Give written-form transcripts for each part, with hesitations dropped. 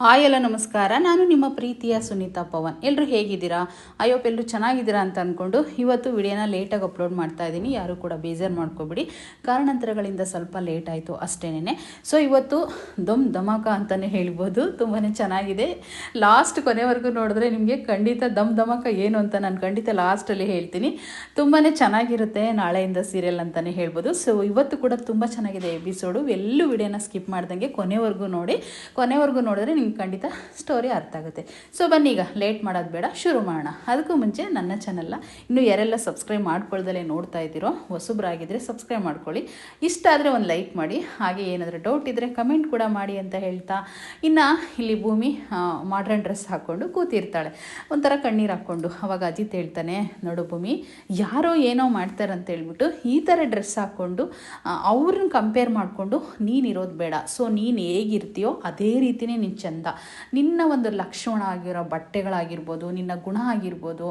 Hi ಎಲ್ಲ ನಮಸ್ಕಾರ. ನಾನು ನಿಮ್ಮ ಪ್ರೀತಿಯ ಸುನೀತಾ ಪವನ್. ಎಲ್ಲರೂ ಹೇಗಿದ್ದೀರಾ? ಅಯ್ಯೋಪ್ ಎಲ್ಲರೂ ಚೆನ್ನಾಗಿದ್ದೀರಾ ಅಂತ ಅಂದ್ಕೊಂಡು ಇವತ್ತು ವಿಡಿಯೋನ ಲೇಟಾಗಿ ಅಪ್ಲೋಡ್ ಮಾಡ್ತಾ ಇದ್ದೀನಿ. ಯಾರೂ ಕೂಡ ಬೇಜಾರು ಮಾಡ್ಕೊಬಿಡಿ, ಕಾರಣಾಂತರಗಳಿಂದ ಸ್ವಲ್ಪ ಲೇಟ್ ಆಯಿತು ಅಷ್ಟೇನೆ. ಸೊ ಇವತ್ತು ಧಮಾಕ ಅಂತಲೇ ಹೇಳ್ಬೋದು. ತುಂಬಾ ಚೆನ್ನಾಗಿದೆ. ಲಾಸ್ಟ್ ಕೊನೆವರೆಗೂ ನೋಡಿದ್ರೆ ನಿಮಗೆ ಖಂಡಿತ ಧಮಾಕ ಏನು ಅಂತ ನಾನು ಖಂಡಿತ ಲಾಸ್ಟಲ್ಲಿ ಹೇಳ್ತೀನಿ. ತುಂಬಾ ಚೆನ್ನಾಗಿರುತ್ತೆ ನಾಳೆಯಿಂದ ಸೀರಿಯಲ್ ಅಂತಲೇ ಹೇಳ್ಬೋದು. ಸೊ ಇವತ್ತು ಕೂಡ ತುಂಬ ಚೆನ್ನಾಗಿದೆ ಎಪಿಸೋಡು. ಎಲ್ಲೂ ವಿಡಿಯೋನ ಸ್ಕಿಪ್ ಮಾಡ್ದಂಗೆ ಕೊನೆವರೆಗೂ ನೋಡಿದ್ರೆ ನಿಮ್ಗೆ ಖಂಡಿತ ಸ್ಟೋರಿ ಅರ್ಥ ಆಗುತ್ತೆ. ಸೊ ಬನ್ನಿ, ಈಗ ಲೇಟ್ ಮಾಡೋದು ಬೇಡ, ಶುರು ಮಾಡೋಣ. ಅದಕ್ಕೂ ಮುಂಚೆ ನನ್ನ ಚಾನಲ್ನ ಇನ್ನೂ ಯಾರೆಲ್ಲ ಸಬ್ಸ್ಕ್ರೈಬ್ ಮಾಡ್ಕೊಳ್ದಲೇ ನೋಡ್ತಾ ಇದ್ದೀರೋ ಹೊಸಬ್ರಾಗಿದ್ದರೆ ಸಬ್ಸ್ಕ್ರೈಬ್ ಮಾಡ್ಕೊಳ್ಳಿ. ಇಷ್ಟ ಆದರೆ ಒಂದು ಲೈಕ್ ಮಾಡಿ, ಹಾಗೆ ಏನಾದರೂ ಡೌಟ್ ಇದ್ದರೆ ಕಮೆಂಟ್ ಕೂಡ ಮಾಡಿ ಅಂತ ಹೇಳ್ತಾ, ಇನ್ನು ಇಲ್ಲಿ ಭೂಮಿ ಮಾಡ್ರನ್ ಡ್ರೆಸ್ ಹಾಕ್ಕೊಂಡು ಕೂತಿರ್ತಾಳೆ, ಒಂಥರ ಕಣ್ಣೀರು ಹಾಕ್ಕೊಂಡು. ಅವಾಗ ಅಜಿತ್ ಹೇಳ್ತಾನೆ, ನೋಡು ಭೂಮಿ, ಯಾರೋ ಏನೋ ಮಾಡ್ತಾರಂತ ಹೇಳ್ಬಿಟ್ಟು ಈ ಥರ ಡ್ರೆಸ್ ಹಾಕ್ಕೊಂಡು ಅವ್ರನ್ನ ಕಂಪೇರ್ ಮಾಡಿಕೊಂಡು ನೀನಿರೋದು ಬೇಡ. ಸೊ ನೀನು ಹೇಗಿರ್ತೀಯೋ ಅದೇ ರೀತಿಯೇ ನೀನು ಚಂದ. ನಿನ್ನ ಒಂದು ಲಕ್ಷಣ ಆಗಿರೋ ಬಟ್ಟೆಗಳಾಗಿರ್ಬೋದು, ನಿನ್ನ ಗುಣ ಆಗಿರ್ಬೋದು,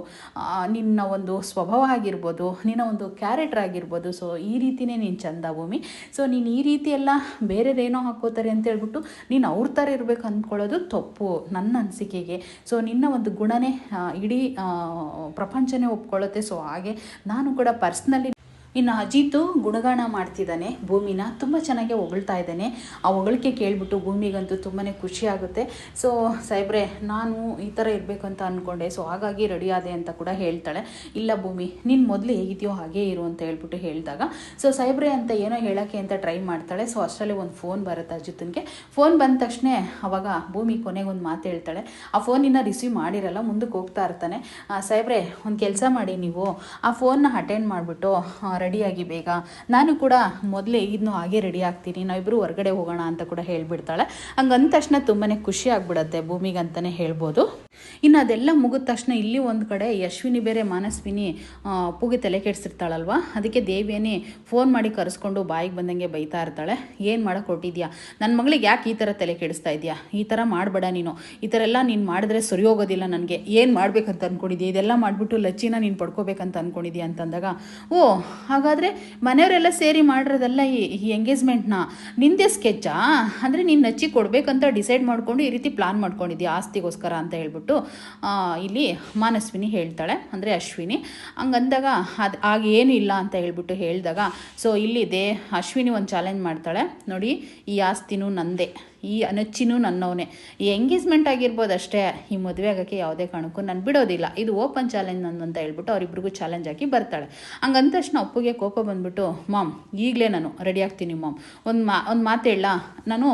ನಿನ್ನ ಒಂದು ಸ್ವಭಾವ ಆಗಿರ್ಬೋದು, ನಿನ್ನ ಒಂದು ಕ್ಯಾರೆಕ್ಟರ್ ಆಗಿರ್ಬೋದು, ಸೊ ಈ ರೀತಿಯೇ ನೀನು ಚಂದ ಭೂಮಿ. ಸೊ ನೀನು ಈ ರೀತಿ ಎಲ್ಲ ಬೇರೆದೇನೋ ಹಾಕೋತಾರೆ ಅಂತ ಹೇಳ್ಬಿಟ್ಟು ನೀನು ಅವ್ರ ಥರ ಇರಬೇಕು ಅಂದ್ಕೊಳ್ಳೋದು ತಪ್ಪು ನನ್ನ ಅನಿಸಿಕೆಗೆ. ಸೊ ನಿನ್ನ ಒಂದು ಗುಣನೇ ಇಡೀ ಪ್ರಪಂಚನೇ ಒಪ್ಕೊಳ್ಳುತ್ತೆ. ಸೊ ಹಾಗೆ ನಾನು ಕೂಡ ಪರ್ಸ್ನಲಿ. ಇನ್ನು ಅಜಿತು ಗುಣಗಾನ ಮಾಡ್ತಿದ್ದಾನೆ, ಭೂಮಿನ ತುಂಬ ಚೆನ್ನಾಗಿ ಹೊಗಳ್ತಾ ಇದ್ದಾನೆ. ಆ ಹೊಗಳಿಕೆ ಕೇಳಿಬಿಟ್ಟು ಭೂಮಿಗಂತೂ ತುಂಬಾ ಖುಷಿ ಆಗುತ್ತೆ. ಸೊ ಸಾಹೇಬ್ರೆ, ನಾನು ಈ ಥರ ಇರಬೇಕು ಅಂತ ಅಂದ್ಕೊಂಡೆ, ಸೊ ಹಾಗಾಗಿ ರೆಡಿ ಆದೆ ಅಂತ ಕೂಡ ಹೇಳ್ತಾಳೆ. ಇಲ್ಲ ಭೂಮಿ, ನೀನು ಮೊದಲು ಹೇಗಿದೆಯೋ ಹಾಗೇ ಇರು ಅಂತ ಹೇಳ್ಬಿಟ್ಟು ಹೇಳಿದಾಗ, ಸೊ ಸಾಹೇಬ್ರೆ ಅಂತ ಏನೋ ಹೇಳೋಕ್ಕೆ ಅಂತ ಟ್ರೈ ಮಾಡ್ತಾಳೆ. ಸೊ ಅಷ್ಟರಲ್ಲೇ ಒಂದು ಫೋನ್ ಬರುತ್ತೆ ಅಜಿತನಿಗೆ. ಫೋನ್ ಬಂದ ತಕ್ಷಣ ಅವಾಗ ಭೂಮಿ ಕೊನೆಗೊಂದು ಮಾತು ಹೇಳ್ತಾಳೆ. ಆ ಫೋನಿನ ರಿಸೀವ್ ಮಾಡಿರಲ್ಲ, ಮುಂದಕ್ಕೆ ಹೋಗ್ತಾ ಇರ್ತಾನೆ. ಸಾಹೇಬ್ರೆ, ಒಂದು ಕೆಲಸ ಮಾಡಿ, ನೀವು ಆ ಫೋನ್ನ ಅಟೆಂಡ್ ಮಾಡಿಬಿಟ್ಟು ರೆಡಿಯಾಗಿ ಬೇಗ, ನಾನು ಕೂಡ ಮೊದಲೇ ಇದನ್ನು ಹಾಗೆ ರೆಡಿ ಆಗ್ತೀನಿ, ನಾವಿಬ್ಬರು ಹೊರಗಡೆ ಹೋಗೋಣ ಅಂತ ಕೂಡ ಹೇಳಿಬಿಡ್ತಾಳೆ. ಹಂಗಂದ ತಕ್ಷಣ ತುಂಬಾ ಖುಷಿ ಆಗ್ಬಿಡತ್ತೆ ಭೂಮಿಗಂತಲೇ ಹೇಳ್ಬೋದು. ಇನ್ನು ಅದೆಲ್ಲ ಮುಗಿದ ತಕ್ಷಣ ಇಲ್ಲಿ ಒಂದು ಕಡೆ ಅಶ್ವಿನಿ ಬೇರೆ ಮಾನಸ್ವಿನಿ ಅಪ್ಪುಗೆ ತಲೆ ಕೆಡಿಸಿರ್ತಾಳಲ್ವ, ಅದಕ್ಕೆ ದೇವಿಯನೇ ಫೋನ್ ಮಾಡಿ ಕರೆಸ್ಕೊಂಡು ಬಾಯಿಗೆ ಬಂದಂಗೆ ಬೈತಾ ಇರ್ತಾಳೆ. ಏನು ಮಾಡೋಕ್ಕೆ ಹೊರಟಿದ್ಯಾ? ನನ್ನ ಮಗಳಿಗೆ ಯಾಕೆ ಈ ಥರ ತಲೆ ಕೆಡಿಸ್ತಾ ಇದೆಯಾ? ಈ ಥರ ಮಾಡಬೇಡ ನೀನು, ಈ ಥರ ಎಲ್ಲ ನೀನು ಮಾಡಿದ್ರೆ ಸರಿ ಹೋಗೋದಿಲ್ಲ. ನನಗೆ ಏನು ಮಾಡಬೇಕಂತ ಅಂದ್ಕೊಂಡಿದ್ಯಾ? ಇದೆಲ್ಲ ಮಾಡಿಬಿಟ್ಟು ಲಚ್ಚಿನ ನೀನು ಪಡ್ಕೋಬೇಕಂತ ಅಂದ್ಕೊಂಡಿದ್ಯಾ ಅಂತಂದಾಗ, ಓ ಹಾಗಾದರೆ ಮನೆಯವರೆಲ್ಲ ಸೇರಿ ಮಾಡಿರೋದೆಲ್ಲ ಈ ಎಂಗೇಜ್ಮೆಂಟ್ನ ನಿಂದೆ ಸ್ಕೆಚ್ಚಾ? ಅಂದರೆ ನೀನು ನಚ್ಚಿ ಕೊಡಬೇಕಂತ ಡಿಸೈಡ್ ಮಾಡಿಕೊಂಡು ಈ ರೀತಿ ಪ್ಲಾನ್ ಮಾಡ್ಕೊಂಡಿದ್ಯಾ ಆಸ್ತಿಗೋಸ್ಕರ ಅಂತ ಹೇಳ್ಬಿಟ್ಟು ಇಲ್ಲಿ ಮಾನಸ್ವಿನಿ ಹೇಳ್ತಾಳೆ, ಅಂದರೆ ಅಶ್ವಿನಿ. ಹಂಗಂದಾಗ ಅದು ಆಗೇನು ಇಲ್ಲ ಅಂತ ಹೇಳ್ಬಿಟ್ಟು ಹೇಳಿದಾಗ, ಸೊ ಇಲ್ಲಿ ಅಶ್ವಿನಿ ಒಂದು ಚಾಲೆಂಜ್ ಮಾಡ್ತಾಳೆ. ನೋಡಿ, ಈ ಆಸ್ತಿನೂ ನಂದೇ, ಈ ನಚ್ಚಿನೂ ನನ್ನವನೇ, ಈ ಎಂಗೇಜ್ಮೆಂಟ್ ಆಗಿರ್ಬೋದು ಅಷ್ಟೇ, ಈ ಮದುವೆ ಆಗೋಕ್ಕೆ ಯಾವುದೇ ಕಾರಣಕ್ಕೂ ನಾನು ಬಿಡೋದಿಲ್ಲ, ಇದು ಓಪನ್ ಚಾಲೆಂಜ್ ನಂದು ಅಂತ ಹೇಳ್ಬಿಟ್ಟು ಅವರಿಬ್ರಿಗೂ ಚಾಲೆಂಜ್ ಹಾಕಿ ಬರ್ತಾಳೆ. ಹಂಗಂದ ತಕ್ಷಣ ಅಪ್ಪುಗೆ ಕೋಪ ಬಂದುಬಿಟ್ಟು, ಮಾಮ್ ಈಗಲೇ ನಾನು ರೆಡಿ ಆಗ್ತೀನಿ ಮಾಮ್, ಒಂದು ಮಾತು ಹೇಳ, ನಾನು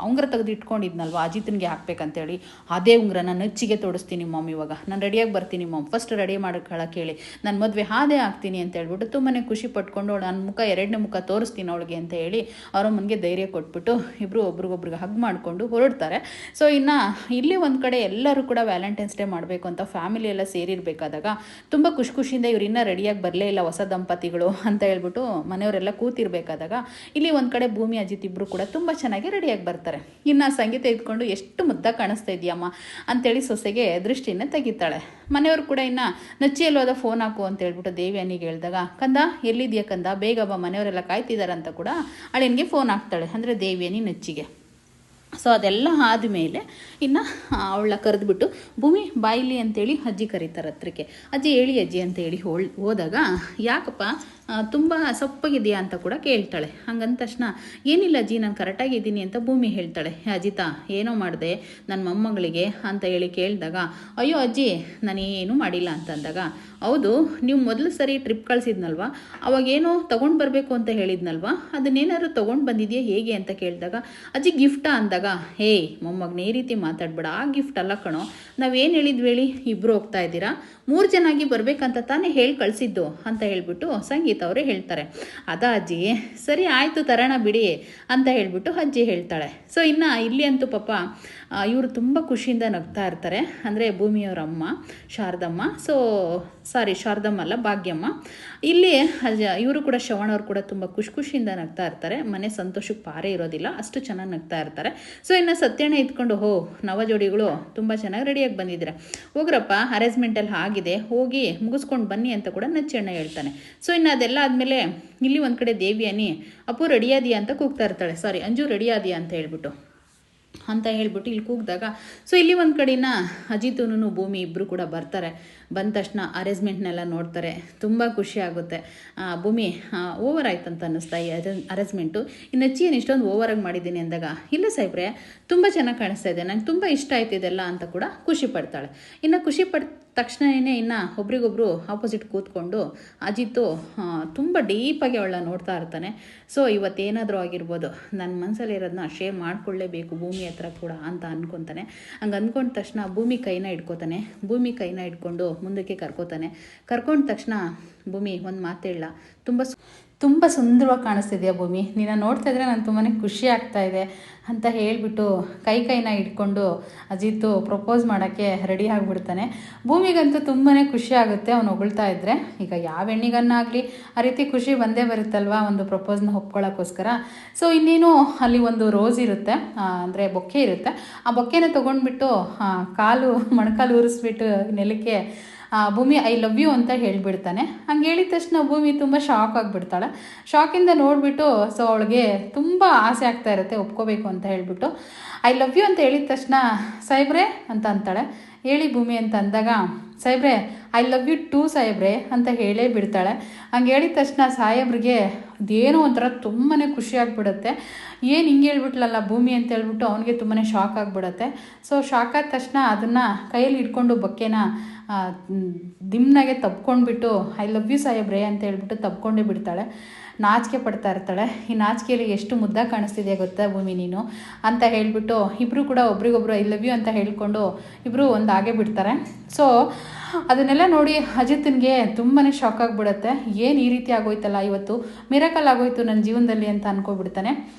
ಉಂಗುರ ತೆಗೆದು ಇಟ್ಕೊಂಡಿದ್ನಲ್ವ ಅಜಿತನಿಗೆ ಹಾಕ್ಬೇಕಂತೇಳಿ, ಅದೇ ಉಂಗುರ ನಾನು ನಚ್ಚಿಗೆ ತೋಡಿಸ್ತೀನಿ ಮಾಮ್, ಇವಾಗ ನಾನು ರೆಡಿಯಾಗಿ ಬರ್ತೀನಿ ಮಾಮ್, ಫಸ್ಟ್ ರೆಡಿ ಮಾಡೋಕ್ಕೆ ಹೇಳಿ, ನಾನು ಮದುವೆ ಹಾದೇ ಆಗ್ತೀನಿ ಅಂತ ಹೇಳ್ಬಿಟ್ಟು ತುಂಬಾ ಖುಷಿ ಪಟ್ಕೊಂಡು ನನ್ನ ಮುಖ ಎರಡನೇ ಮುಖ ತೋರಿಸ್ತೀನಿ ಅವಳಿಗೆ ಅಂತ ಹೇಳಿ ಅವರ ಮನೆಗೆ ಧೈರ್ಯ ಕೊಟ್ಬಿಟ್ಟು ಇಬ್ಬರು ಒಬ್ರಿಗೊಬ್ರಿಗೆ ಹಗ್ ಮಾಡಿಕೊಂಡು ಹೊರಡ್ತಾರೆ. ಸೊ ಇನ್ನು ಇಲ್ಲಿ ಒಂದು ಕಡೆ ಎಲ್ಲರೂ ಕೂಡ ವ್ಯಾಲೆಂಟೈನ್ಸ್ ಡೇ ಮಾಡಬೇಕು ಅಂತ ಫ್ಯಾಮಿಲಿ ಎಲ್ಲ ಸೇರಿರಬೇಕಾದಾಗ ತುಂಬ ಖುಷಿಯಿಂದ ಇವ್ರು ಇನ್ನೂ ರೆಡಿಯಾಗಿ ಬರಲೇ ಇಲ್ಲ ಹೊಸ ದಂಪತಿಗಳು ಅಂತ ಹೇಳ್ಬಿಟ್ಟು ಮನೆಯವರೆಲ್ಲ ಕೂತಿರ್ಬೇಕಾದಾಗ ಇಲ್ಲಿ ಒಂದು ಕಡೆ ಭೂಮಿ ಅಜಿತ್ ಇಬ್ಬರು ಕೂಡ ತುಂಬ ಚೆನ್ನಾಗಿ ರೆಡಿಯಾಗಿ ಬರ್ತಾರೆ. ಇನ್ನು ಸಂಗೀತ ಇದ್ಕೊಂಡು ಎಷ್ಟು ಮುದ್ದಾಗಿ ಕಾಣಿಸ್ತಾ ಇದೆಯಮ್ಮ ಅಂತೇಳಿ ಸೊಸೆಗೆ ದೃಷ್ಟಿನ ತೆಗಿತಾಳೆ. ಮನೆಯವರು ಕೂಡ ಇನ್ನು ನಚ್ಚಿಯಲ್ಲಿ ಹೋದ ಫೋನ್ ಹಾಕು ಅಂತ ಹೇಳ್ಬಿಟ್ಟು ದೇವಿಯನಿಗೆ ಹೇಳಿದಾಗ, ಕಂದ ಎಲ್ಲಿದೆಯಾ ಕಂದ, ಬೇಗ ಬಾ, ಮನೆಯವರೆಲ್ಲ ಕಾಯ್ತಿದ್ದಾರೆ ಅಂತ ಕೂಡ ಅಳಿಯನಿಗೆ ಫೋನ್ ಹಾಕ್ತಾಳೆ, ಅಂದರೆ ದೇವಿಯನಿ ನಚ್ಚಿಗೆ. ಸೊ ಅದೆಲ್ಲ ಆದಮೇಲೆ ಇನ್ನು ಅವಳ ಕರೆದ್ಬಿಟ್ಟು ಭೂಮಿ ಬಾಯಿಲಿ ಅಂತೇಳಿ ಅಜ್ಜಿ ಕರೀತಾರೆ ಹತ್ರಕ್ಕೆ. ಅಜ್ಜಿ ಹೇಳಿ ಅಜ್ಜಿ ಅಂತೇಳಿ ಹೋದಾಗ, ಯಾಕಪ್ಪ ತುಂಬ ಸಪ್ಪಗಿದೆಯಾ ಅಂತ ಕೂಡ ಕೇಳ್ತಾಳೆ. ಹಂಗಂದ ತಕ್ಷಣ, ಏನಿಲ್ಲ ಅಜ್ಜಿ ನಾನು ಕರೆಕ್ಟಾಗಿದ್ದೀನಿ ಅಂತ ಭೂಮಿ ಹೇಳ್ತಾಳೆ. ಅಜಿತಾ ಏನೋ ಮಾಡಿದೆ ನನ್ನ ಮೊಮ್ಮಗಳಿಗೆ ಅಂತ ಹೇಳಿ ಕೇಳಿದಾಗ, ಅಯ್ಯೋ ಅಜ್ಜಿ ನಾನೇನು ಮಾಡಿಲ್ಲ ಅಂತಂದಾಗ, ಹೌದು ನೀವು ಮೊದಲು ಸರಿ ಟ್ರಿಪ್ ಕಳಿಸಿದ್ನಲ್ವ, ಅವಾಗೇನೋ ತೊಗೊಂಡು ಬರಬೇಕು ಅಂತ ಹೇಳಿದ್ನಲ್ವ, ಅದನ್ನೇನಾದ್ರು ತೊಗೊಂಡು ಬಂದಿದೆಯಾ ಹೇಗೆ ಅಂತ ಕೇಳಿದಾಗ, ಅಜ್ಜಿ ಗಿಫ್ಟಾ ಅಂದಾಗ, ಹೇಯ್ ಮೊಮ್ಮಗನೇ ಈ ರೀತಿ ಮಾತಾಡ್ಬೇಡ, ಆ ಗಿಫ್ಟ್ ಅಲ್ಲ ಕಣೋ, ನಾವೇನು ಹೇಳಿದ್ವಿ ಹೇಳಿ, ಇಬ್ಬರು ಹೋಗ್ತಾ ಇದ್ದೀರಾ, 3 ಜನ ಆಗಿ ಬರಬೇಕಂತ ತಾನೇ ಹೇಳಿ ಕಳಿಸಿದ್ದು ಅಂತ ಹೇಳ್ಬಿಟ್ಟು ಸಂಗೀತ ಅವರೇ ಹೇಳ್ತಾರೆ. ಅದಾ ಅಜ್ಜಿ, ಸರಿ ಆಯಿತು ತರೋಣ ಬಿಡಿ ಅಂತ ಹೇಳ್ಬಿಟ್ಟು ಅಜ್ಜಿ ಹೇಳ್ತಾಳೆ. ಸೊ ಇನ್ನು ಇಲ್ಲಿ ಅಂತೂ ಪಾಪ ಇವರು ತುಂಬ ಖುಷಿಯಿಂದ ನಗ್ತಾ ಇರ್ತಾರೆ, ಅಂದರೆ ಭೂಮಿಯವರ ಅಮ್ಮ ಶಾರದಮ್ಮ, ಶಾರದಮ್ಮ ಅಲ್ಲ ಭಾಗ್ಯಮ್ಮ. ಇಲ್ಲಿ ಇವರು ಕೂಡ ಶ್ರವಣವ್ರು ಕೂಡ ತುಂಬ ಖುಷಿಯಿಂದ ನಗ್ತಾ ಇರ್ತಾರೆ. ಮನೆ ಸಂತೋಷಕ್ಕೆ ಪಾರೇ ಇರೋದಿಲ್ಲ, ಅಷ್ಟು ಚೆನ್ನಾಗಿ ನಗ್ತಾ ಇರ್ತಾರೆ. ಸೊ ಇನ್ನು ಸತ್ಯಣ್ಣ ಇದ್ಕೊಂಡು, ನವ ಜೋಡಿಗಳು ತುಂಬ ಚೆನ್ನಾಗಿ ರೆಡಿಯಾಗಿ ಬಂದಿದ್ದೀರಾ, ಹೋಗ್ರಪ್ಪ ಅರೇಂಜ್ಮೆಂಟಲ್ಲಿ ಆಗಿದೆ, ಹೋಗಿ ಮುಗಿಸ್ಕೊಂಡು ಬನ್ನಿ ಅಂತ ಕೂಡ ನಚ್ಚಣ್ಣ ಹೇಳ್ತಾನೆ. ಸೊ ಇನ್ನು ಅದೆಲ್ಲ ಆದಮೇಲೆ ಇಲ್ಲಿ ಒಂದು ಕಡೆ ದೇವಿಯನಿ ಅಪ್ಪು ರೆಡಿಯಾದಿಯಾ ಅಂತ ಕೂಗ್ತಾ ಇರ್ತಾಳೆ, ಅಂಜು ರೆಡಿಯಾದಿಯಾ ಅಂತ ಹೇಳ್ಬಿಟ್ಟು. ಅಂತ ಹೇಳ್ಬಿಟ್ಟು ಇಲ್ಲಿ ಕೂಗಿದಾಗ ಸೊ ಇಲ್ಲಿ ಒಂದು ಕಡೆನ ಅಜಿತನು ಭೂಮಿ ಇಬ್ಬರು ಕೂಡ ಬರ್ತಾರೆ. ಬಂದ ತಕ್ಷಣ ಅರೇಂಜ್ಮೆಂಟ್ನೆಲ್ಲ ನೋಡ್ತಾರೆ. ತುಂಬ ಖುಷಿ ಆಗುತ್ತೆ. ಭೂಮಿ ಓವರ್ ಆಯ್ತು ಅಂತ ಅನ್ನಿಸ್ತಾ ಈ ಅರೇಂಜ್ಮೆಂಟು, ಇನ್ನು ಏನು ಇಷ್ಟೊಂದು ಓವರಾಗಿ ಮಾಡಿದ್ದೀನಿ ಅಂದಾಗ, ಇಲ್ಲ ಸಾಹೇಬ್ರೆ ತುಂಬ ಚೆನ್ನಾಗಿ ಕಾಣಿಸ್ತಾ ಇದೆ, ನಂಗೆ ತುಂಬ ಇಷ್ಟ ಆಯ್ತು ಇದೆಲ್ಲ ಅಂತ ಕೂಡ ಖುಷಿ ಪಡ್ತಾಳೆ. ಇನ್ನು ಖುಷಿ ಪಡ್ತ ತಕ್ಷಣವೇ ಇನ್ನು ಒಬ್ರಿಗೊಬ್ರು ಆಪೋಸಿಟ್ ಕೂತ್ಕೊಂಡು ಅಜಿತು ತುಂಬ ಡೀಪಾಗಿ ಅವಳನ್ನ ನೋಡ್ತಾ ಇರ್ತಾನೆ. ಸೊ ಇವತ್ತೇನಾದರೂ ಆಗಿರ್ಬೋದು, ನನ್ನ ಮನಸ್ಸಲ್ಲಿ ಇರೋದನ್ನ ಶೇರ್ ಮಾಡ್ಕೊಳ್ಳೇಬೇಕು ಭೂಮಿ ಹತ್ರ ಕೂಡ ಅಂತ ಅಂದ್ಕೊತಾನೆ. ಹಂಗೆ ಅಂದ್ಕೊಂಡ ತಕ್ಷಣ ಭೂಮಿ ಕೈನ ಇಟ್ಕೋತಾನೆ. ಭೂಮಿ ಕೈನ ಇಟ್ಕೊಂಡು ಮುಂದಕ್ಕೆ ಕರ್ಕೋತಾನೆ. ಕರ್ಕೊಂಡ ತಕ್ಷಣ ಭೂಮಿ ಒಂದು ಮಾತು ಹೇಳ, ತುಂಬ ಸುಂದರವಾಗಿ ಕಾಣಿಸ್ತಿದೆಯಾ ಭೂಮಿ, ನೀನು ನೋಡ್ತಾ ಇದ್ರೆ ನಾನು ತುಂಬಾ ಖುಷಿ ಆಗ್ತಾ ಇದೆ ಅಂತ ಹೇಳಿಬಿಟ್ಟು ಕೈನ ಇಟ್ಕೊಂಡು ಅಜಿತು ಪ್ರಪೋಸ್ ಮಾಡೋಕ್ಕೆ ರೆಡಿ ಆಗಿಬಿಡ್ತಾನೆ. ಭೂಮಿಗಂತೂ ತುಂಬಾ ಖುಷಿ ಆಗುತ್ತೆ ಅವನು ಹೊಗಳ್ತಾ ಇದ್ದರೆ. ಈಗ ಯಾವ ಹೆಣ್ಣಿಗನ್ನಾಗಲಿ ಆ ರೀತಿ ಖುಷಿ ಬಂದೇ ಬರುತ್ತಲ್ವ ಒಂದು ಪ್ರಪೋಸ್ನ ಒಪ್ಕೊಳ್ಳೋಕ್ಕೋಸ್ಕರ. ಸೊ ಇನ್ನೇನು ಅಲ್ಲಿ ಒಂದು ರೋಸ್ ಇರುತ್ತೆ, ಅಂದರೆ ಬೊಕ್ಕೆ ಇರುತ್ತೆ. ಆ ಬೊಕ್ಕೆನ ತೊಗೊಂಡ್ಬಿಟ್ಟು ಮೊಣಕಾಲು ಉರಿಸ್ಬಿಟ್ಟು ನೆಲಕ್ಕೆ ಭೂಮಿ ಐ ಲವ್ ಯು ಅಂತ ಹೇಳಿಬಿಡ್ತಾನೆ. ಹಂಗೆ ಹೇಳಿದ ತಕ್ಷಣ ಭೂಮಿ ತುಂಬ ಶಾಕ್ ಆಗಿಬಿಡ್ತಾಳೆ. ಶಾಕಿಂದ ನೋಡಿಬಿಟ್ಟು ಸೊ ಅವಳಿಗೆ ತುಂಬ ಆಸೆ ಆಗ್ತಾ ಇರುತ್ತೆ ಒಪ್ಕೋಬೇಕು ಅಂತ ಹೇಳಿಬಿಟ್ಟು ಐ ಲವ್ ಯು ಅಂತ ಹೇಳಿದ ತಕ್ಷಣ ಸಾಹೇಬ್ರೆ ಅಂತ ಅಂತಾಳೆ. ಹೇಳಿ ಭೂಮಿ ಅಂತ ಅಂದಾಗ, ಸಾಹೇಬ್ರೆ ಐ ಲವ್ ಯು ಟೂ ಸಾಹೇಬ್ರೆ ಅಂತ ಹೇಳೇ ಬಿಡ್ತಾಳೆ. ಹಂಗೆ ಹೇಳಿದ ತಕ್ಷಣ ಸಾಹೇಬ್ರಿಗೆ ಅದೇನೋ ಒಂಥರ ತುಂಬಾ ಖುಷಿ ಆಗಿಬಿಡುತ್ತೆ. ಏನು ಹಿಂಗೆ ಹೇಳ್ಬಿಟ್ಲಲ್ಲ ಭೂಮಿ ಅಂತ ಹೇಳ್ಬಿಟ್ಟು ಅವನಿಗೆ ತುಂಬಾ ಶಾಕ್ ಆಗಿಬಿಡುತ್ತೆ. ಸೊ ಶಾಕ್ ಆದ ತಕ್ಷಣ ಅದನ್ನು ಕೈಯಲ್ಲಿ ಇಟ್ಕೊಂಡು ಬೊಕ್ಕೆನ ದಿಮ್ನಾಗೆ ತಬ್ಕೊಂಡ್ಬಿಟ್ಟು ಐ ಲವ್ ಯು ಸಾಹೇಬ್ರೆ ಅಂತ ಹೇಳ್ಬಿಟ್ಟು ತಬ್ಕೊಂಡೇ ಬಿಡ್ತಾಳೆ. ನಾಚಿಕೆ ಪಡ್ತಾ ಇರ್ತಾಳೆ. ಈ ನಾಚಿಕೆಯಲ್ಲಿ ಎಷ್ಟು ಮುದ್ದಾಗಿ ಕಾಣಿಸ್ತಿದೆಯಾ ಗೊತ್ತಾ ಭೂಮಿ ನೀನು ಅಂತ ಹೇಳಿಬಿಟ್ಟು ಇಬ್ಬರು ಕೂಡ ಒಬ್ರಿಗೊಬ್ರು ಐ ಲವ್ ಯು ಅಂತ ಹೇಳ್ಕೊಂಡು ಇಬ್ಬರು ಒಂದು ಆಗೇ ಬಿಡ್ತಾರೆ. ಸೊ ಅದನ್ನೆಲ್ಲ ನೋಡಿ ಅಜಿತ್ನಿಗೆ ತುಂಬಾ ಶಾಕ್ ಆಗಿಬಿಡುತ್ತೆ. ಏನು ಈ ರೀತಿ ಆಗೋಯ್ತಲ್ಲ, ಇವತ್ತು ಮಿರಾಕಲ್ ಆಗೋಯ್ತು ನನ್ನ ಜೀವನದಲ್ಲಿ ಅಂತ ಅನ್ಕೋಬಿಡ್ತಾನೆ.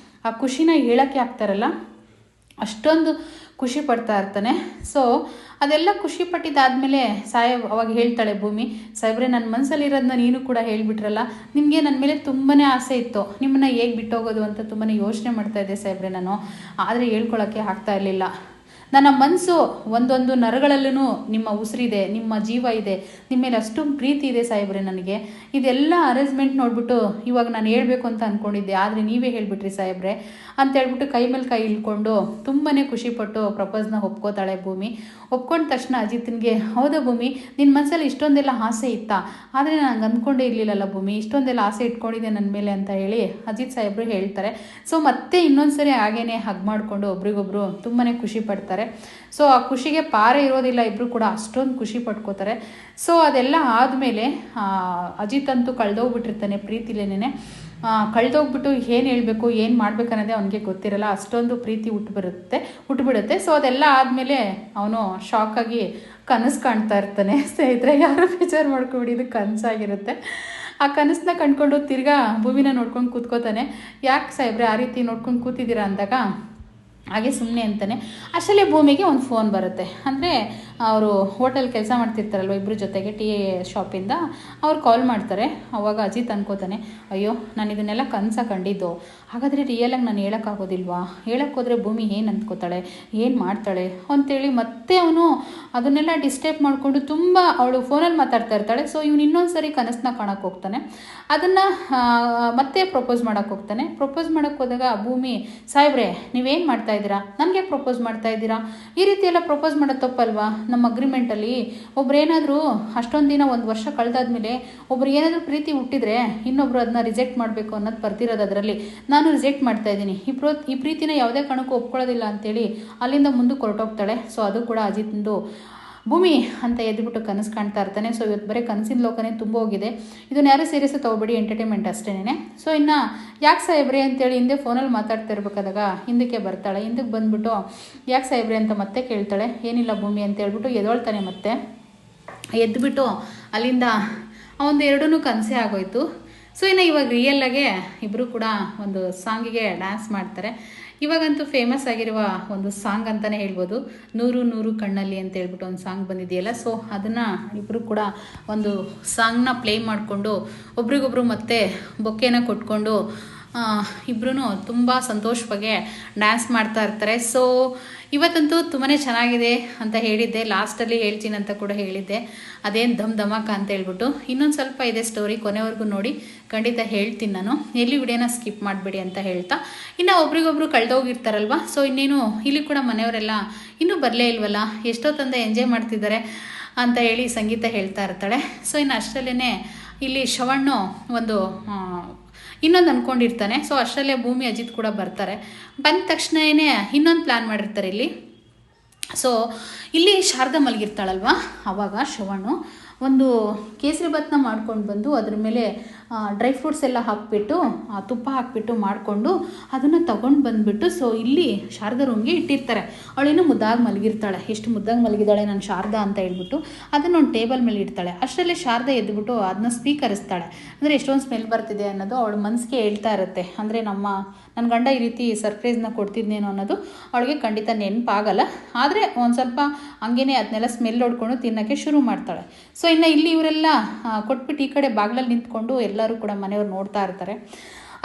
ಆ ಖುಷಿನ ಹೇಳೋಕ್ಕೆ ಆಗ್ತಾರಲ್ಲ ಅಷ್ಟೊಂದು ಖುಷಿ ಪಡ್ತಾ ಇರ್ತಾನೆ. ಸೊ ಅದೆಲ್ಲ ಖುಷಿ ಪಟ್ಟಿದ್ದಾದಮೇಲೆ ಅವಾಗ ಹೇಳ್ತಾಳೆ ಭೂಮಿ, ಸಾಹೇಬ್ರೆ ನನ್ನ ಮನಸ್ಸಲ್ಲಿರೋದನ್ನ ನೀನು ಕೂಡ ಹೇಳಿಬಿಟ್ರಲ್ಲ, ನಿಮಗೆ ನನ್ನ ಮೇಲೆ ತುಂಬಾ ಆಸೆ ಇತ್ತು, ನಿಮ್ಮನ್ನ ಹೇಗೆ ಬಿಟ್ಟೋಗೋದು ಅಂತ ತುಂಬಾ ಯೋಚನೆ ಮಾಡ್ತಾ ಇದ್ದೆ ಸಾಹೇಬ್ರೆ ನಾನು, ಆದರೆ ಹೇಳ್ಕೊಳ್ಳೋಕ್ಕೆ ಆಗ್ತಾ ಇರಲಿಲ್ಲ. ನನ್ನ ಮನಸ್ಸು ಒಂದೊಂದು ನರಗಳಲ್ಲೂ ನಿಮ್ಮ ಉಸಿರಿದೆ, ನಿಮ್ಮ ಜೀವ ಇದೆ, ನಿಮ್ಮ ಮೇಲೆ ಅಷ್ಟೊಂದು ಪ್ರೀತಿ ಇದೆ ಸಾಹೇಬ್ರೆ ನನಗೆ. ಇದೆಲ್ಲ ಅರೇಂಜ್ಮೆಂಟ್ ನೋಡಿಬಿಟ್ಟು ಇವಾಗ ನಾನು ಹೇಳಬೇಕು ಅಂತ ಅಂದ್ಕೊಂಡಿದ್ದೆ, ಆದರೆ ನೀವೇ ಹೇಳಿಬಿಟ್ರಿ ಸಾಹೇಬ್ರೆ ಅಂತ ಹೇಳ್ಬಿಟ್ಟು ಕೈ ಮೇಲೆ ಕೈ ಇಳ್ಕೊಂಡು ತುಂಬಾ ಖುಷಿಪಟ್ಟು ಪ್ರಪೋಸ್ನ ಒಪ್ಕೋತಾಳೆ ಭೂಮಿ. ಒಪ್ಕೊಂಡ ತಕ್ಷಣ ಅಜಿತ್ನಿಗೆ, ಹೌದಾ ಭೂಮಿ ನಿನ್ನ ಮನಸ್ಸಲ್ಲಿ ಇಷ್ಟೊಂದೆಲ್ಲ ಆಸೆ ಇತ್ತಾ, ಆದರೆ ನನಗೆ ಅಂದ್ಕೊಂಡೇ ಇರಲಿಲ್ಲಲ್ಲ ಭೂಮಿ, ಇಷ್ಟೊಂದೆಲ್ಲ ಆಸೆ ಇಟ್ಕೊಂಡಿದ್ದೆ ನನ್ನ ಮೇಲೆ ಅಂತ ಹೇಳಿ ಅಜಿತ್ ಸಾಹೇಬ್ರು ಹೇಳ್ತಾರೆ. ಸೊ ಮತ್ತೆ ಇನ್ನೊಂದ್ಸರಿ ಹಾಗೇನೆ ಹಗ್ ಮಾಡಿಕೊಂಡು ಒಬ್ರಿಗೊಬ್ರು ತುಂಬಾ ಖುಷಿ ಪಡ್ತಾರೆ. ಸೊ ಆ ಖುಷಿಗೆ ಪಾರೇ ಇರೋದಿಲ್ಲ, ಇಬ್ಬರು ಕೂಡ ಅಷ್ಟೊಂದು ಖುಷಿ ಪಡ್ಕೋತಾರೆ. ಸೊ ಅದೆಲ್ಲ ಆದಮೇಲೆ ಅಜಿತ್ ಅಂತೂ ಕಳೆದೋಗ್ಬಿಟ್ಟಿರ್ತಾನೆ ಪ್ರೀತಿಲೇನೆ. ಕಳೆದೋಗ್ಬಿಟ್ಟು ಏನು ಹೇಳಬೇಕು ಏನು ಮಾಡ್ಬೇಕನ್ನೋದೇ ಅವನಿಗೆ ಗೊತ್ತಿರಲ್ಲ, ಅಷ್ಟೊಂದು ಪ್ರೀತಿ ಹುಟ್ಟುಬಿಡುತ್ತೆ. ಸೊ ಅದೆಲ್ಲ ಆದಮೇಲೆ ಅವನು ಶಾಕಾಗಿ ಕನಸು ಕಾಣ್ತಾ ಇರ್ತಾನೆ. ಸ್ನೇಹಿತರೆ ಯಾರು ಬೇಜಾರು ಮಾಡ್ಕೊಬಿಡಿ, ಇದು ಕನಸಾಗಿರುತ್ತೆ. ಆ ಕನಸನ್ನ ಕಂಡ್ಕೊಂಡು ತಿರ್ಗಾ ಭೂಮಿನ ನೋಡ್ಕೊಂಡು ಕೂತ್ಕೋತಾನೆ. ಯಾಕೆ ಸಾಹೇಬ್ರೆ ಆ ರೀತಿ ನೋಡ್ಕೊಂಡು ಕೂತಿದ್ದೀರಾ ಅಂದಾಗ ಹಾಗೆ ಸುಮ್ಮನೆ ಅಂತಾನೆ. ಅಷ್ಟರಲ್ಲೇ ಭೂಮಿಗೆ ಒಂದು ಫೋನ್ ಬರುತ್ತೆ. ಅಂದರೆ ಅವರು ಹೋಟೆಲ್ ಕೆಲಸ ಮಾಡ್ತಿರ್ತಾರಲ್ವ ಇಬ್ಬರು ಜೊತೆಗೆ ಟೀ ಶಾಪಿಂದ ಅವ್ರು ಕಾಲ್ ಮಾಡ್ತಾರೆ. ಅವಾಗ ಅಜಿತ್ ಅನ್ಕೋತಾನೆ, ಅಯ್ಯೋ ನಾನು ಇದನ್ನೆಲ್ಲ ಕನಸ ಕಂಡಿದ್ದು, ಹಾಗಾದರೆ ರಿಯಲಾಗಿ ನಾನು ಹೇಳೋಕ್ಕಾಗೋದಿಲ್ವಾ, ಹೇಳೋಕ್ಕೋದ್ರೆ ಭೂಮಿ ಏನು ಅಂದ್ಕೋತಾಳೆ, ಏನು ಮಾಡ್ತಾಳೆ ಅಂತೇಳಿ ಮತ್ತೆ ಅವನು ಅದನ್ನೆಲ್ಲ ಡಿಸ್ಟರ್ಬ್ ಮಾಡಿಕೊಂಡು ತುಂಬ ಅವಳು ಫೋನಲ್ಲಿ ಮಾತಾಡ್ತಾ ಇರ್ತಾಳೆ. ಸೊ ಇವನು ಇನ್ನೊಂದು ಸರಿ ಕನಸನ್ನ ಕಾಣೋಕ್ಕೆ ಹೋಗ್ತಾನೆ. ಅದನ್ನು ಮತ್ತೆ ಪ್ರಪೋಸ್ ಮಾಡೋಕ್ಕೆ ಹೋಗ್ತಾನೆ. ಪ್ರಪೋಸ್ ಮಾಡೋಕ್ಕೆ ಹೋದಾಗ ಭೂಮಿ, ಸಾಹೇಬ್ರೆ ನೀವೇನು ಮಾಡ್ತಾ ಇದ್ದೀರಾ, ನನಗೆ ಪ್ರಪೋಸ್ ಮಾಡ್ತಾ ಇದ್ದೀರಾ, ಈ ರೀತಿ ಎಲ್ಲ ಪ್ರಪೋಸ್ ಮಾಡೋದು ತಪ್ಪಲ್ವಾ, ನಮ್ಮ ಅಗ್ರಿಮೆಂಟಲ್ಲಿ ಒಬ್ರು ಏನಾದರೂ ಅಷ್ಟೊಂದು ದಿನ ಒಂದು ವರ್ಷ ಕಳೆದಾದ್ಮೇಲೆ ಒಬ್ರು ಏನಾದರೂ ಪ್ರೀತಿ ಹುಟ್ಟಿದ್ರೆ ಇನ್ನೊಬ್ರು ಅದನ್ನ ರಿಜೆಕ್ಟ್ ಮಾಡಬೇಕು ಅನ್ನೋದು ಬರ್ತಿರೋದು, ಅದರಲ್ಲಿ ನಾನು ರಿಜೆಕ್ಟ್ ಮಾಡ್ತಾ ಇದ್ದೀನಿ, ಈ ಪ್ರೀತಿನ ಯಾವುದೇ ಕಾರಣಕ್ಕೂ ಒಪ್ಕೊಳ್ಳೋದಿಲ್ಲ ಅಂತೇಳಿ ಅಲ್ಲಿಂದ ಮುಂದಕ್ಕೆ ಹೊರಟೋಗ್ತಾಳೆ. ಸೊ ಅದು ಕೂಡ ಅಜಿತ್ಂದು ಭೂಮಿ ಅಂತ ಎದ್ಬಿಟ್ಟು ಕನಸು ಕಾಣ್ತಾ ಇರ್ತಾನೆ. ಸೊ ಇವತ್ತು ಬರೀ ಕನಸಿನ ಲೋಕನೇ ತುಂಬ ಹೋಗಿದೆ, ಇದನ್ನು ಯಾರು ಸೀರಿಯಸ್ ತೊಗೊಬೇಡಿ, ಎಂಟರ್ಟೈನ್ಮೆಂಟ್ ಅಷ್ಟೇನೆ. ಸೊ ಇನ್ನು ಯಾಕೆ ಸಾಹೇಬ್ರೆ ಅಂತೇಳಿ ಹಿಂದೆ ಫೋನಲ್ಲಿ ಮಾತಾಡ್ತಾ ಇರ್ಬೇಕಾದಾಗ ಹಿಂದಕ್ಕೆ ಬರ್ತಾಳೆ. ಹಿಂದಕ್ಕೆ ಬಂದುಬಿಟ್ಟು ಯಾಕೆ ಸಾಹೇಬ್ರೆ ಅಂತ ಮತ್ತೆ ಕೇಳ್ತಾಳೆ. ಏನಿಲ್ಲ ಭೂಮಿ ಅಂತ ಹೇಳ್ಬಿಟ್ಟು ಎದೊಳ್ತಾನೆ. ಮತ್ತೆ ಎದ್ದುಬಿಟ್ಟು ಅಲ್ಲಿಂದ ಒಂದು ಎರಡೂ ಕನಸೇ ಆಗೋಯ್ತು. ಸೊ ಇನ್ನು ಇವಾಗ ರಿಯಲ್ಲಾಗೆ ಇಬ್ಬರು ಕೂಡ ಒಂದು ಸಾಂಗಿಗೆ ಡ್ಯಾನ್ಸ್ ಮಾಡ್ತಾರೆ. ಇವಾಗಂತೂ ಫೇಮಸ್ ಆಗಿರುವ ಒಂದು ಸಾಂಗ್ ಅಂತಲೇ ಹೇಳ್ಬೋದು, 100 ಕಣ್ಣಲ್ಲಿ ಅಂತ ಹೇಳ್ಬಿಟ್ಟು ಒಂದು ಸಾಂಗ್ ಬಂದಿದೆಯಲ್ಲ. ಸೊ ಅದನ್ನು ಇಬ್ಬರು ಕೂಡ ಒಂದು ಸಾಂಗ್ನ ಪ್ಲೇ ಮಾಡಿಕೊಂಡು ಒಬ್ರಿಗೊಬ್ರು ಮತ್ತೆ ಬೊಕ್ಕೆನ ಕೊಟ್ಕೊಂಡು ಇಬ್ಬರೂ ತುಂಬ ಸಂತೋಷವಾಗಿ ಡ್ಯಾನ್ಸ್ ಮಾಡ್ತಾ ಇರ್ತಾರೆ. ಸೊ ಇವತ್ತಂತೂ ತುಂಬಾ ಚೆನ್ನಾಗಿದೆ ಅಂತ ಹೇಳಿದ್ದೆ, ಲಾಸ್ಟಲ್ಲಿ ಹೇಳ್ತೀನಿ ಅಂತ ಕೂಡ ಹೇಳಿದ್ದೆ. ಅದೇನು ಧಮಾಕ ಅಂತ ಹೇಳ್ಬಿಟ್ಟು ಇನ್ನೊಂದು ಸ್ವಲ್ಪ ಇದೆ ಸ್ಟೋರಿ, ಕೊನೆವರೆಗೂ ನೋಡಿ, ಖಂಡಿತ ಹೇಳ್ತೀನಿ ನಾನು. ಎಲ್ಲಿ ವಿಡಿಯೋನ ಸ್ಕಿಪ್ ಮಾಡಬೇಡಿ ಅಂತ ಹೇಳ್ತಾ, ಇನ್ನು ಒಬ್ರಿಗೊಬ್ರು ಕಳೆದೋಗಿರ್ತಾರಲ್ವ. ಸೊ ಇನ್ನೇನು ಇಲ್ಲಿ ಕೂಡ ಮನೆಯವರೆಲ್ಲ ಇನ್ನೂ ಬರಲೇ ಇಲ್ವಲ್ಲ, ಎಷ್ಟೊತ್ತಂದ ಎಂಜಾಯ್ ಮಾಡ್ತಿದ್ದಾರೆ ಅಂತ ಹೇಳಿ ಸಂಗೀತ ಹೇಳ್ತಾ ಇರ್ತಾಳೆ. ಸೊ ಇನ್ನು ಅಷ್ಟರಲ್ಲೇ ಇಲ್ಲಿ ಶ್ರವಣ್ಣು ಒಂದು ಇನ್ನೊಂದು ಅಂದ್ಕೊಂಡಿರ್ತಾನೆ. ಸೊ ಅಷ್ಟರಲ್ಲೇ ಭೂಮಿ ಅಜಿತ್ ಕೂಡ ಬರ್ತಾರೆ. ಬಂದ ತಕ್ಷಣವೇ ಇನ್ನೊಂದು ಪ್ಲ್ಯಾನ್ ಮಾಡಿರ್ತಾರೆ ಇಲ್ಲಿ. ಸೊ ಇಲ್ಲಿ ಶಾರದಾ ಮಲಗಿರ್ತಾಳಲ್ವ, ಆವಾಗ ಶ್ರವಣ್ಣು ಒಂದು ಕೇಸರಿ ಭಾತ್ನ ಮಾಡ್ಕೊಂಡು ಬಂದು ಅದ್ರ ಮೇಲೆ ಡ್ರೈ ಫ್ರೂಟ್ಸ್ ಎಲ್ಲ ಹಾಕಿಬಿಟ್ಟು ತುಪ್ಪ ಹಾಕಿಬಿಟ್ಟು ಮಾಡಿಕೊಂಡು ಅದನ್ನು ತೊಗೊಂಡು ಬಂದುಬಿಟ್ಟು ಸೊ ಇಲ್ಲಿ ಶಾರದಾ ರೂಮ್ಗೆ ಇಟ್ಟಿರ್ತಾರೆ. ಅವಳೇನು ಮುದ್ದಾಗಿ ಮಲಗಿರ್ತಾಳೆ, ಎಷ್ಟು ಮುದ್ದಾಗಿ ಮಲಗಿದ್ದಾಳೆ ನನ್ನ ಶಾರದಾ ಅಂತ ಹೇಳ್ಬಿಟ್ಟು ಅದನ್ನು ಒಂದು ಟೇಬಲ್ ಮೇಲೆ ಇಡ್ತಾಳೆ. ಅಷ್ಟರಲ್ಲೇ ಶಾರದಾ ಎದ್ದುಬಿಟ್ಟು ಅದನ್ನ ಸ್ವೀಕರಿಸ್ತಾಳೆ. ಅಂದರೆ ಎಷ್ಟೊಂದು ಸ್ಮೆಲ್ ಬರ್ತಿದೆ ಅನ್ನೋದು ಅವಳ ಮನಸ್ಸಿಗೆ ಹೇಳ್ತಾ ಇರುತ್ತೆ. ಅಂದರೆ ನನ್ನ ಗಂಡ ಈ ರೀತಿ ಸರ್ಪ್ರೈಸ್ನ ಕೊಡ್ತಿದ್ನೇನೋ ಅನ್ನೋದು ಅವಳಿಗೆ ಖಂಡಿತ ನೆನಪಾಗಲ್ಲ. ಆದರೆ ಒಂದು ಸ್ವಲ್ಪ ಹಂಗೇನೆ ಅದನ್ನೆಲ್ಲ ಸ್ಮೆಲ್ ಹೊಡ್ಕೊಂಡು ತಿನ್ನೋಕ್ಕೆ ಶುರು ಮಾಡ್ತಾಳೆ. ಸೊ ಇನ್ನು ಇಲ್ಲಿ ಇವರೆಲ್ಲ ಕೊಟ್ಬಿಟ್ಟು ಈ ಕಡೆ ಬಾಗಿಲಲ್ಲಿ ನಿಂತ್ಕೊಂಡು ಎಲ್ಲರೂ ಕೂಡ ಮನೆಯವ್ರು ನೋಡ್ತಾ ಇರ್ತಾರೆ.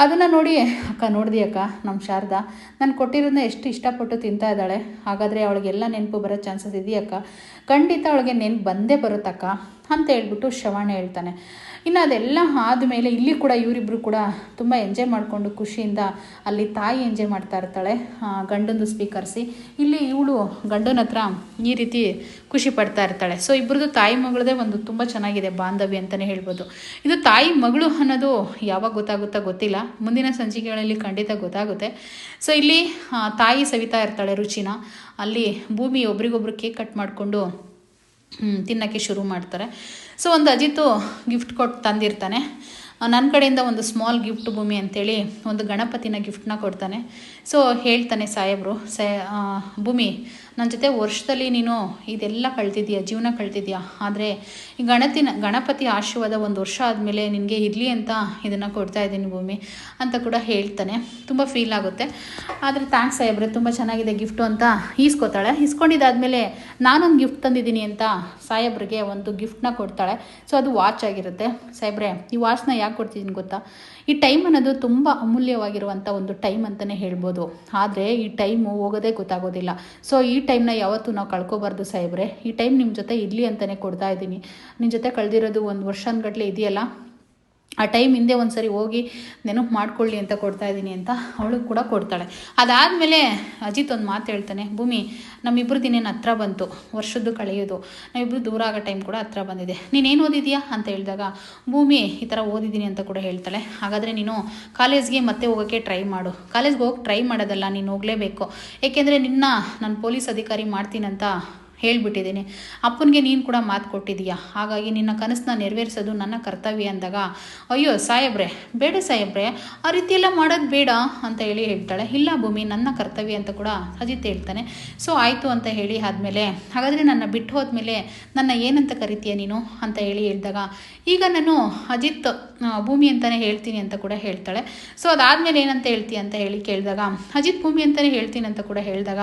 ಅದನ್ನು ನೋಡಿ, ಅಕ್ಕ ನೋಡಿದಿ ಅಕ್ಕ, ನಮ್ಮ ಶಾರದಾ ನಾನು ಕೊಟ್ಟಿರೋದನ್ನ ಎಷ್ಟು ಇಷ್ಟಪಟ್ಟು ತಿಂತಾ ಇದ್ದಾಳೆ, ಹಾಗಾದರೆ ಅವಳಿಗೆಲ್ಲ ನೆನಪು ಬರೋ ಚಾನ್ಸಸ್ ಇದೆಯಕ್ಕ, ಖಂಡಿತ ಅವಳಿಗೆ ನೆನಪು ಬಂದೇ ಬರುತ್ತಕ್ಕ ಅಂತ ಹೇಳ್ಬಿಟ್ಟು ಶ್ರವಣ ಹೇಳ್ತಾನೆ. ಇನ್ನು ಅದೆಲ್ಲ ಆದಮೇಲೆ ಇಲ್ಲಿ ಕೂಡ ಇವರಿಬ್ಬರು ಕೂಡ ತುಂಬ ಎಂಜಾಯ್ ಮಾಡಿಕೊಂಡು ಖುಷಿಯಿಂದ ಅಲ್ಲಿ ತಾಯಿ ಎಂಜಾಯ್ ಮಾಡ್ತಾ ಇರ್ತಾಳೆ ಗಂಡಂದು ಸ್ವೀಕರಿಸಿ. ಇಲ್ಲಿ ಇವಳು ಗಂಡನ ಹತ್ರ ಈ ರೀತಿ ಖುಷಿ ಪಡ್ತಾ ಇರ್ತಾಳೆ. ಸೊ ಇಬ್ಬರದು ತಾಯಿ ಮಗಳದೇ ಒಂದು ತುಂಬ ಚೆನ್ನಾಗಿದೆ ಬಾಂಧವ್ಯ ಅಂತಲೇ ಹೇಳ್ಬೋದು. ಇದು ತಾಯಿ ಮಗಳು ಅನ್ನೋದು ಯಾವಾಗ ಗೊತ್ತಾಗುತ್ತಾ ಗೊತ್ತಿಲ್ಲ, ಮುಂದಿನ ಸಂಚಿಕೆಗಳಲ್ಲಿ ಖಂಡಿತ ಗೊತ್ತಾಗುತ್ತೆ. ಸೊ ಇಲ್ಲಿ ತಾಯಿ ಸವಿತಾ ಇರ್ತಾಳೆ ರುಚಿನ, ಅಲ್ಲಿ ಭೂಮಿ ಒಬ್ರಿಗೊಬ್ರು ಕೇಕ್ ಕಟ್ ಮಾಡಿಕೊಂಡು ತಿನ್ನೋಕ್ಕೆ ಶುರು ಮಾಡ್ತಾರೆ. ಸೊ ಒಂದು ಅಜಿತು ಗಿಫ್ಟ್ ಕೊಟ್ಟು ತಂದಿರ್ತಾನೆ. ನನ್ನ ಕಡೆಯಿಂದ ಒಂದು ಸ್ಮಾಲ್ ಗಿಫ್ಟ್ ಭೂಮಿ ಅಂತೇಳಿ ಒಂದು ಗಣಪತಿನ ಗಿಫ್ಟ್ನ ಕೊಡ್ತಾನೆ. ಸೊ ಹೇಳ್ತಾನೆ ಸಾಹೇಬರು, ಭೂಮಿ ನನ್ನ ಜೊತೆ ವರ್ಷದಲ್ಲಿ ನೀನು ಇದೆಲ್ಲ ಕಳ್ತಿದ್ದೀಯ, ಜೀವನ ಕಳ್ತಿದ್ದೀಯ, ಆದರೆ ಈ ಗಣಪತಿ ಆಶೀರ್ವಾದ ಒಂದು ವರ್ಷ ಆದಮೇಲೆ ನಿನಗೆ ಇರಲಿ ಅಂತ ಇದನ್ನು ಕೊಡ್ತಾ ಇದ್ದೀನಿ ಭೂಮಿ ಅಂತ ಕೂಡ ಹೇಳ್ತಾನೆ. ತುಂಬ ಫೀಲ್ ಆಗುತ್ತೆ. ಆದರೆ ಥ್ಯಾಂಕ್ಸ್ ಸಾಹೇಬ್ರೆ, ತುಂಬ ಚೆನ್ನಾಗಿದೆ ಗಿಫ್ಟು ಅಂತ ಈಸ್ಕೊತಾಳೆ. ಇಸ್ಕೊಂಡಿದ್ದಾದಮೇಲೆ ನಾನೊಂದು ಗಿಫ್ಟ್ ತಂದಿದ್ದೀನಿ ಅಂತ ಸಾಹೇಬ್ರಿಗೆ ಒಂದು ಗಿಫ್ಟ್ನ ಕೊಡ್ತಾಳೆ. ಸೊ ಅದು ವಾಚ್ ಆಗಿರುತ್ತೆ. ಸಾಹೇಬ್ರೆ, ಈ ವಾಚ್ನ ಯಾಕೆ ಕೊಡ್ತಿದ್ದೀನಿ ಗೊತ್ತಾ, ಈ ಟೈಮ್ ಅನ್ನೋದು ತುಂಬ ಅಮೂಲ್ಯವಾಗಿರುವಂಥ ಒಂದು ಟೈಮ್ ಅಂತಲೇ ಹೇಳ್ಬೋದು. ಆದರೆ ಈ ಟೈಮು ಹೋಗೋದೇ ಗೊತ್ತಾಗೋದಿಲ್ಲ. ಸೊ ಈ ಟೈಮ್ನ ಯಾವತ್ತೂ ನಾವು ಕಳ್ಕೊಬಾರ್ದು ಸಾಹೇಬ್ರೆ, ಈ ಟೈಮ್ ನಿಮ್ಮ ಜೊತೆ ಇರಲಿ ಅಂತಲೇ ಕೊಡ್ತಾ ಇದ್ದೀನಿ. ನಿಮ್ಮ ಜೊತೆ ಕಳೆದಿರೋದು ಒಂದು ವರ್ಷಗಟ್ಟಲೆ ಇದೆಯಲ್ಲ, ಆ ಟೈಮ್ ಹಿಂದೆ ಒಂದು ಸರಿ ಹೋಗಿ ನೆನಪು ಮಾಡ್ಕೊಳ್ಳಿ ಅಂತ ಕೊಡ್ತಾ ಇದ್ದೀನಿ ಅಂತ ಅವಳು ಕೂಡ ಕೊಡ್ತಾಳೆ. ಅದಾದಮೇಲೆ ಅಜಿತ್ ಒಂದು ಮಾತು ಹೇಳ್ತಾನೆ, ಭೂಮಿ ನಮ್ಮಿಬ್ಬರು ದಿನೇನು ಹತ್ರ ಬಂತು, ವರ್ಷದ್ದು ಕಳೆಯೋದು, ನಾವಿಬ್ಬರು ದೂರ ಆಗೋ ಟೈಮ್ ಕೂಡ ಹತ್ರ ಬಂದಿದೆ, ನೀನೇನು ಓದಿದೆಯಾ ಅಂತ ಹೇಳಿದಾಗ ಭೂಮಿ ಈ ಥರ ಓದಿದ್ದೀನಿ ಅಂತ ಕೂಡ ಹೇಳ್ತಾಳೆ. ಹಾಗಾದರೆ ನೀನು ಕಾಲೇಜ್ಗೆ ಮತ್ತೆ ಹೋಗೋಕ್ಕೆ ಟ್ರೈ ಮಾಡು. ಕಾಲೇಜ್ಗೆ ಹೋಗಿ ಟ್ರೈ ಮಾಡೋದಲ್ಲ, ನೀನು ಹೋಗಲೇಬೇಕು. ಏಕೆಂದರೆ ನಾನು ಪೊಲೀಸ್ ಅಧಿಕಾರಿ ಮಾಡ್ತೀನಂತ ಹೇಳ್ಬಿಟ್ಟಿದ್ದೀನಿ, ಅಪ್ಪನಿಗೆ ನೀನು ಕೂಡ ಮಾತು ಕೊಟ್ಟಿದ್ದೀಯಾ, ಹಾಗಾಗಿ ನಿನ್ನ ಕನಸನ್ನ ನೆರವೇರಿಸೋದು ನನ್ನ ಕರ್ತವ್ಯ ಅಂದಾಗ, ಅಯ್ಯೋ ಸಾಹೇಬ್ರೆ ಬೇಡ ಸಾಹೇಬ್ರೆ, ಆ ರೀತಿಯೆಲ್ಲ ಮಾಡೋದು ಬೇಡ ಅಂತ ಹೇಳಿ ಹೇಳ್ತಾಳೆ. ಇಲ್ಲ ಭೂಮಿ, ನನ್ನ ಕರ್ತವ್ಯ ಅಂತ ಕೂಡ ಅಜಿತ್ ಹೇಳ್ತಾನೆ. ಸೊ ಆಯಿತು ಅಂತ ಹೇಳಿ ಆದಮೇಲೆ, ಹಾಗಾದರೆ ನನ್ನ ಬಿಟ್ಟು ಹೋದ್ಮೇಲೆ ನನ್ನ ಏನಂತ ಕರಿತೀಯ ನೀನು ಅಂತ ಹೇಳಿ ಹೇಳಿದಾಗ, ಈಗ ನಾನು ಅಜಿತ್ ಭೂಮಿ ಅಂತಲೇ ಹೇಳ್ತೀನಿ ಅಂತ ಕೂಡ ಹೇಳ್ತಾಳೆ. ಸೊ ಅದಾದಮೇಲೆ ಏನಂತ ಹೇಳ್ತೀಯ ಅಂತ ಹೇಳಿ ಕೇಳಿದಾಗ, ಅಜಿತ್ ಭೂಮಿ ಅಂತಲೇ ಹೇಳ್ತೀನಿ ಅಂತ ಕೂಡ ಹೇಳಿದಾಗ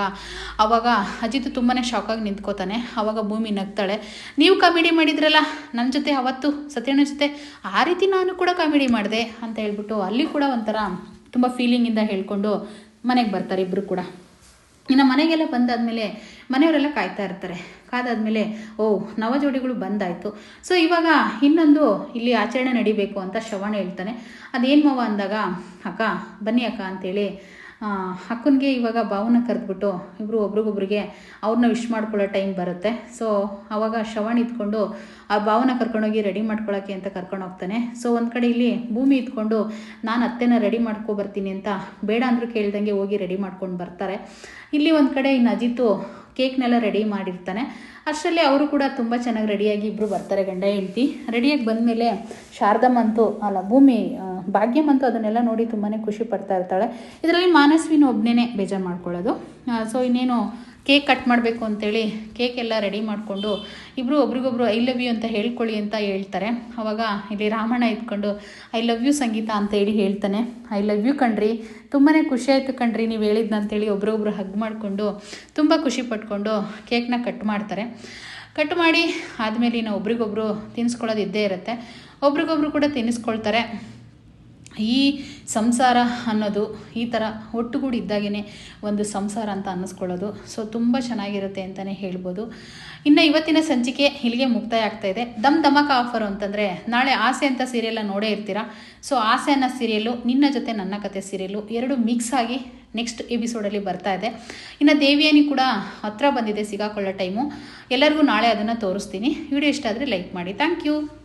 ಆವಾಗ ಅಜಿತ್ ತುಂಬಾ ಶಾಕಾಗಿ ನಿಂತ್ಕೋತಾನೆ. ಆವಾಗ ಭೂಮಿ ನಗ್ತಾಳೆ, ನೀವು ಕಾಮಿಡಿ ಮಾಡಿದ್ರಲ್ಲ ನನ್ನ ಜೊತೆ ಅವತ್ತು ಸತ್ಯಣ್ಣ ಜೊತೆ, ಆ ರೀತಿ ನಾನು ಕೂಡ ಕಾಮಿಡಿ ಮಾಡಿದೆ ಅಂತ ಹೇಳ್ಬಿಟ್ಟು ಅಲ್ಲಿ ಕೂಡ ಒಂಥರ ತುಂಬ ಫೀಲಿಂಗಿಂದ ಹೇಳ್ಕೊಂಡು ಮನೆಗೆ ಬರ್ತಾರೆ ಇಬ್ಬರು ಕೂಡ. ಇನ್ನು ಮನೆಗೆಲ್ಲ ಬಂದಾದಮೇಲೆ ಮನೆಯವರೆಲ್ಲ ಕಾಯ್ತಾ ಇರ್ತಾರೆ. ಕಾದಾದಮೇಲೆ ನವಜೋಡಿಗಳು ಬಂದಾಯಿತು. ಸೊ ಇವಾಗ ಇನ್ನೊಂದು ಇಲ್ಲಿ ಆಚರಣೆ ನಡಿಬೇಕು ಅಂತ ಶ್ರವಣ ಹೇಳ್ತಾನೆ. ಅದೇನು ಮಾವ ಅಂದಾಗ, ಅಕ್ಕ ಬನ್ನಿ ಅಕ್ಕ ಅಂತೇಳಿ ಅಕ್ಕನಿಗೆ ಇವಾಗ ಭಾವನ ಕರೆದ್ಬಿಟ್ಟು ಇಬ್ಬರು ಒಬ್ರಿಗೊಬ್ರಿಗೆ ಅವ್ರನ್ನ ವಿಶ್ ಮಾಡ್ಕೊಳ್ಳೋ ಟೈಮ್ ಬರುತ್ತೆ. ಸೊ ಆವಾಗ ಶ್ರವಣ ಇದ್ಕೊಂಡು ಆ ಭಾವನ ಕರ್ಕೊಂಡೋಗಿ ರೆಡಿ ಮಾಡ್ಕೊಳ್ಳೋಕ್ಕೆ ಅಂತ ಕರ್ಕೊಂಡು ಹೋಗ್ತಾನೆ. ಸೊ ಒಂದು ಕಡೆ ಇಲ್ಲಿ ಭೂಮಿ ಇದ್ಕೊಂಡು ನಾನು ಅತ್ತೆನ ರೆಡಿ ಬರ್ತೀನಿ ಅಂತ ಬೇಡ ಅಂದರೂ ಕೇಳ್ದಂಗೆ ಹೋಗಿ ರೆಡಿ ಮಾಡ್ಕೊಂಡು ಬರ್ತಾರೆ. ಇಲ್ಲಿ ಒಂದು ಕಡೆ ಇನ್ನು ಅಜಿತು ಕೇಕ್ನೆಲ್ಲ ರೆಡಿ ಮಾಡಿರ್ತಾನೆ. ಅಷ್ಟರಲ್ಲಿ ಅವರು ಕೂಡ ತುಂಬ ಚೆನ್ನಾಗಿ ರೆಡಿಯಾಗಿ ಇಬ್ಬರು ಬರ್ತಾರೆ, ಗಂಡ ಹೆಂಡತಿ. ರೆಡಿಯಾಗಿ ಬಂದಮೇಲೆ ಶಾರದಮ್ಮಂತೂ ಭೂಮಿ ಭಾಗ್ಯಮ್ಮಂತೂ ಅದನ್ನೆಲ್ಲ ನೋಡಿ ತುಂಬಾ ಖುಷಿ ಪಡ್ತಾ ಇರ್ತಾಳೆ. ಇದರಲ್ಲಿ ಮಾನಸ್ವಿನ ಒಬ್ಬನೇ ಬೇಜಾರು ಮಾಡ್ಕೊಳ್ಳೋದು. ಸೊ ಇನ್ನೇನು ಕೇಕ್ ಕಟ್ ಮಾಡಬೇಕು ಅಂತೇಳಿ ಕೇಕ್ ಎಲ್ಲ ರೆಡಿ ಮಾಡಿಕೊಂಡು ಇಬ್ಬರು ಒಬ್ರಿಗೊಬ್ರು ಐ ಲವ್ ಯು ಅಂತ ಹೇಳ್ಕೊಳ್ಳಿ ಅಂತ ಹೇಳ್ತಾರೆ. ಆವಾಗ ಇಲ್ಲಿ ರಾಮಣ್ಣ ಇದ್ಕೊಂಡು ಐ ಲವ್ ಯು ಸಂಗೀತ ಅಂತೇಳಿ ಹೇಳ್ತಾನೆ. ಐ ಲವ್ ಯು ಕಣ್ರಿ, ತುಂಬಾ ಖುಷಿ ಆಯಿತು ಕಣ್ರಿ ನೀವು ಹೇಳಿದ್ನಂತೇಳಿ ಒಬ್ರೊಬ್ರು ಹಗ್ ಮಾಡಿಕೊಂಡು ತುಂಬ ಖುಷಿ ಪಟ್ಕೊಂಡು ಕೇಕ್ನ ಕಟ್ ಮಾಡ್ತಾರೆ. ಕಟ್ ಮಾಡಿ ಆದಮೇಲೆ ಇನ್ನು ಒಬ್ರಿಗೊಬ್ರು ತಿನ್ನಿಸ್ಕೊಳ್ಳೋದು ಇದ್ದೇ ಇರುತ್ತೆ. ಒಬ್ರಿಗೊಬ್ರು ಕೂಡ ತಿನ್ನಿಸ್ಕೊಳ್ತಾರೆ. ಈ ಸಂಸಾರ ಅನ್ನೋದು ಈ ಥರ ಒಟ್ಟುಗೂಡಿ ಇದ್ದಾಗೇ ಒಂದು ಸಂಸಾರ ಅಂತ ಅನ್ನಿಸ್ಕೊಳ್ಳೋದು. ಸೊ ತುಂಬ ಚೆನ್ನಾಗಿರುತ್ತೆ ಅಂತಲೇ ಹೇಳ್ಬೋದು. ಇನ್ನು ಇವತ್ತಿನ ಸಂಚಿಕೆ ಇಲ್ಲಿಗೆ ಮುಕ್ತಾಯ ಆಗ್ತಾಯಿದೆ. ಧಮಕ ಆಫರು ಅಂತಂದರೆ ನಾಳೆ ಆಸೆ ಅಂತ ಸೀರಿಯಲ್ನ ನೋಡೇ ಇರ್ತೀರಾ. ಸೊ ಆಸೆ ಅನ್ನೋ ಸೀರಿಯಲ್ಲು, ನಿನ್ನ ಜೊತೆ ನನ್ನ ಕತೆ ಸೀರಿಯಲ್ಲು ಎರಡು ಮಿಕ್ಸ್ ಆಗಿ ನೆಕ್ಸ್ಟ್ ಎಪಿಸೋಡಲ್ಲಿ ಬರ್ತಾ ಇದೆ. ಇನ್ನು ದೇವಿಯಾನಿ ಕೂಡ ಹತ್ರ ಬಂದಿದೆ ಸಿಗಾಕೊಳ್ಳೋ ಟೈಮು. ಎಲ್ಲರಿಗೂ ನಾಳೆ ಅದನ್ನು ತೋರಿಸ್ತೀನಿ. ವಿಡಿಯೋ ಇಷ್ಟ ಆದರೆ ಲೈಕ್ ಮಾಡಿ. Thank you.